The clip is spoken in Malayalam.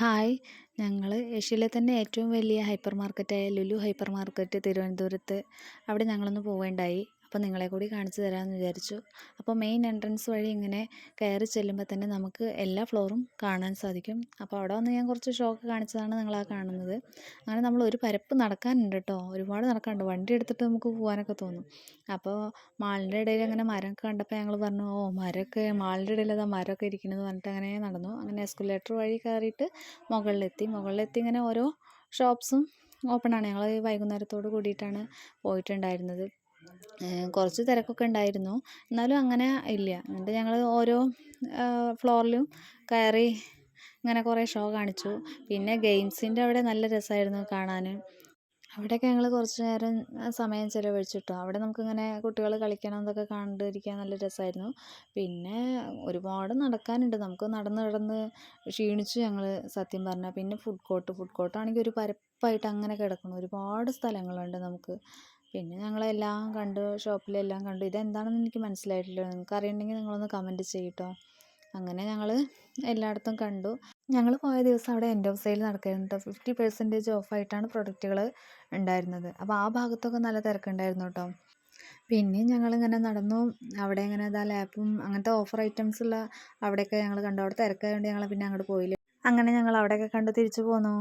ഹായ്. ഞങ്ങൾ ഏഷ്യയിലെ തന്നെ ഏറ്റവും വലിയ ഹൈപ്പർ മാർക്കറ്റായ ലുലു ഹൈപ്പർ മാർക്കറ്റ് തിരുവനന്തപുരത്ത് അവിടെ ഞങ്ങളൊന്ന് പോവുകയുണ്ടായി. അപ്പോൾ നിങ്ങളെ കൂടി കാണിച്ചു തരാമെന്ന് വിചാരിച്ചു. അപ്പോൾ മെയിൻ എൻട്രൻസ് വഴി ഇങ്ങനെ കയറി ചെല്ലുമ്പോൾ തന്നെ നമുക്ക് എല്ലാ ഫ്ലോറും കാണാൻ സാധിക്കും. അപ്പോൾ അവിടെ വന്ന് ഞാൻ കുറച്ച് ഷോക്ക് കാണിച്ചതാണ് നിങ്ങളാ കാണുന്നത്. അങ്ങനെ നമ്മൾ ഒരു പരപ്പ് നടക്കാനുണ്ട് കേട്ടോ, ഒരുപാട് നടക്കാനുണ്ട്. വണ്ടി എടുത്തിട്ട് നമുക്ക് പോകാനൊക്കെ തോന്നും. അപ്പോൾ മാളിൻ്റെ ഇടയിൽ അങ്ങനെ മരമൊക്കെ കണ്ടപ്പോൾ ഞങ്ങൾ പറഞ്ഞു, ഓ മരമൊക്കെ മാളിൻ്റെ ഇടയിൽ അതാ മരമൊക്കെ ഇരിക്കണമെന്ന് പറഞ്ഞിട്ട് അങ്ങനെ നടന്നു. അങ്ങനെ എസ്കലേറ്റർ വഴി കയറിയിട്ട് മുകളിലെത്തി ഇങ്ങനെ ഓരോ ഷോപ്സും ഓപ്പണാണ്. ഞങ്ങൾ വൈകുന്നേരത്തോട് കൂടിയിട്ടാണ് പോയിട്ടുണ്ടായിരുന്നത്. കുറച്ച് തിരക്കൊക്കെ ഉണ്ടായിരുന്നു, എന്നാലും അങ്ങനെ ഇല്ല. എന്നിട്ട് ഞങ്ങൾ ഓരോ ഫ്ലോറിലും കയറി ഇങ്ങനെ കുറേ ഷോ കാണിച്ചു. പിന്നെ ഗെയിംസിൻ്റെ അവിടെ നല്ല രസമായിരുന്നു കാണാൻ. അവിടെയൊക്കെ ഞങ്ങൾ കുറച്ച് നേരം സമയം ചിലവഴിച്ചിട്ടോ. അവിടെ നമുക്കിങ്ങനെ കുട്ടികൾ കളിക്കണം എന്നൊക്കെ കണ്ടിരിക്കാൻ നല്ല രസമായിരുന്നു. പിന്നെ ഒരുപാട് നടക്കാനുണ്ട്, നമുക്ക് നടന്ന് നടന്ന് ക്ഷീണിച്ചു ഞങ്ങൾ സത്യം പറഞ്ഞാൽ. പിന്നെ ഫുഡ് കോർട്ടാണെങ്കിൽ ഒരു പരപ്പായിട്ട് അങ്ങനെ കിടക്കണം, ഒരുപാട് സ്ഥലങ്ങളുണ്ട് നമുക്ക്. പിന്നെ ഞങ്ങളെല്ലാം കണ്ടു, ഷോപ്പിലെല്ലാം കണ്ടു. ഇതെന്താണെന്ന് എനിക്ക് മനസ്സിലായിട്ടില്ല, നിങ്ങൾക്ക് അറിയണമെങ്കിൽ നിങ്ങളൊന്ന് കമൻറ്റ് ചെയ്യട്ടോ. അങ്ങനെ ഞങ്ങൾ എല്ലായിടത്തും കണ്ടു. ഞങ്ങൾ പോയ ദിവസം അവിടെ എൻഡ് ഓഫ് സെയിൽ നടക്കുകയായിരുന്നു കേട്ടോ. 50% ഓഫായിട്ടാണ് പ്രൊഡക്റ്റുകൾ ഉണ്ടായിരുന്നത്. അപ്പോൾ ആ ഭാഗത്തൊക്കെ നല്ല തിരക്കുണ്ടായിരുന്നു കേട്ടോ. പിന്നെയും ഞങ്ങളിങ്ങനെ നടന്നു. അവിടെ ഇങ്ങനെ ഇതാ ലാപ്പും അങ്ങനത്തെ ഓഫർ ഐറ്റംസ് ഉള്ള അവിടെയൊക്കെ ഞങ്ങൾ കണ്ടു. അവിടെ തിരക്കായതുകൊണ്ട് ഞങ്ങൾ പിന്നെ അങ്ങോട്ട് പോയില്ല. അങ്ങനെ ഞങ്ങൾ അവിടെയൊക്കെ കണ്ട് തിരിച്ചു പോന്നു.